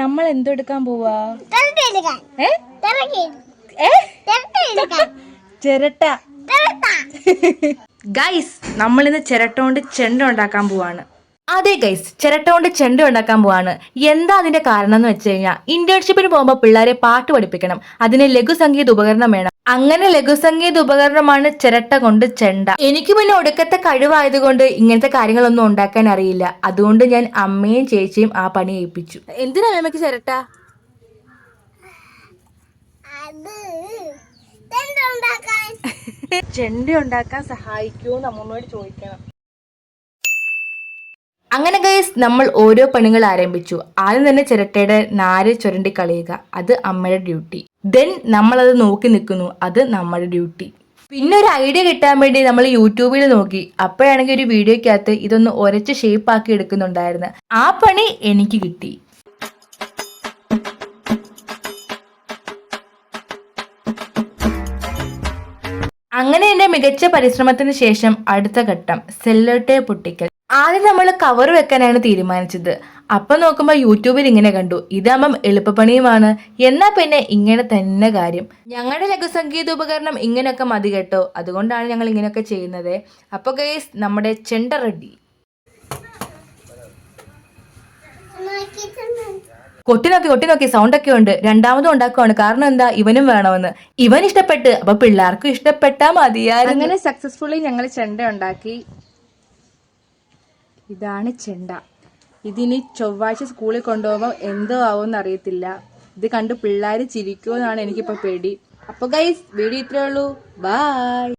നമ്മൾ എന്തെടുക്കാൻ പോവാ? ചിരട്ട. ഗൈസ്, നമ്മളിന്ന് ചിരട്ട കൊണ്ട് ചെണ്ട ഉണ്ടാക്കാൻ പോവാണ്. അതെ ഗൈസ്, ചിരട്ട കൊണ്ട് ചെണ്ട ഉണ്ടാക്കാൻ പോവാണ്. എന്താ അതിന്റെ കാരണം എന്ന് വെച്ച് കഴിഞ്ഞാൽ, ഇന്റേൺഷിപ്പിന് പോകുമ്പോൾ പിള്ളേരെ പാട്ട് പഠിപ്പിക്കണം. അതിന് ലഘുസംഗീത ഉപകരണം വേണം. അങ്ങനെ ലഘുസംഗീത ഉപകരണമാണ് ചിരട്ട കൊണ്ട് ചെണ്ട. എനിക്ക് പിന്നെ ഒടുക്കത്തെ കഴിവായതുകൊണ്ട് ഇങ്ങനത്തെ കാര്യങ്ങളൊന്നും ഉണ്ടാക്കാൻ അറിയില്ല. അതുകൊണ്ട് ഞാൻ അമ്മയും ചേച്ചിയും ആ പണി ഏൽപ്പിച്ചു. എന്തിനാ അമ്മയ്ക്ക് ചിരട്ട? ചെണ്ട ഉണ്ടാക്കാൻ സഹായിക്കുമോ അമ്മമ്മയോട് ചോദിക്കണം. അങ്ങനെ ഗൈസ്, നമ്മൾ ഓരോ പണികൾ ആരംഭിച്ചു. ആദ്യം തന്നെ ചിരട്ടയുടെ നാര് ചുരണ്ടി കളയുക, അത് അമ്മയുടെ ഡ്യൂട്ടി. ദെൻ നമ്മളത് നോക്കി നിൽക്കുന്നു, അത് നമ്മുടെ ഡ്യൂട്ടി. പിന്നെ ഒരു ഐഡിയ കിട്ടാൻ വേണ്ടി നമ്മൾ യൂട്യൂബിൽ നോക്കി. അപ്പോഴാണെങ്കിൽ ഒരു വീഡിയോക്കകത്ത് ഇതൊന്ന് ഉരച്ച് ഷേപ്പ് ആക്കി എടുക്കുന്നുണ്ടായിരുന്നു. ആ പണി എനിക്ക് കിട്ടി. അങ്ങനെ എന്റെ മികച്ച പരിശ്രമത്തിന് ശേഷം അടുത്ത ഘട്ടം സെല്ലോ ടേപ്പ് പൊട്ടിക്കൽ. ആദ്യം നമ്മൾ കവർ വെക്കാനാണ് തീരുമാനിച്ചത്. അപ്പൊ നോക്കുമ്പോ യൂട്യൂബിൽ ഇങ്ങനെ കണ്ടു, ഇതാകുമ്പം എളുപ്പപ്പണിയുമാണ്. എന്നാ പിന്നെ ഇങ്ങനെ തന്നെ കാര്യം. ഞങ്ങളുടെ ലഘുസംഗീത ഉപകരണം ഇങ്ങനെയൊക്കെ മതി കേട്ടോ, അതുകൊണ്ടാണ് ഞങ്ങൾ ഇങ്ങനെയൊക്കെ ചെയ്യുന്നത്. അപ്പൊ ഗൈസ്, നമ്മുടെ ചെണ്ട റെഡി. കൊട്ടി നോക്കി സൗണ്ട് ഒക്കെ ഉണ്ട്. രണ്ടാമതും ഉണ്ടാക്കുവാണ്. കാരണം എന്താ, ഇവനും വേണമെന്ന്. ഇവൻ ഇഷ്ടപ്പെട്ട്, അപ്പൊ പിള്ളേർക്കും ഇഷ്ടപ്പെട്ടാ മതിയായിരുന്നു. അങ്ങനെ സക്സസ്ഫുള്ളി ഞങ്ങൾ ചെണ്ട ഉണ്ടാക്കി. ഇതാണ് ചെണ്ട. ഇതിനി ചൊവ്വാഴ്ച സ്കൂളിൽ കൊണ്ടുപോകുമ്പോൾ എന്തോ ആവുമെന്ന് അറിയത്തില്ല. ഇത് കണ്ട് പിള്ളേർ ചിരിക്കുമെന്നാണ് എനിക്കിപ്പോ പേടി. അപ്പൊ ഗൈസ്, വീഡിയോ ഇത്രേ ഉള്ളൂ. ബൈ.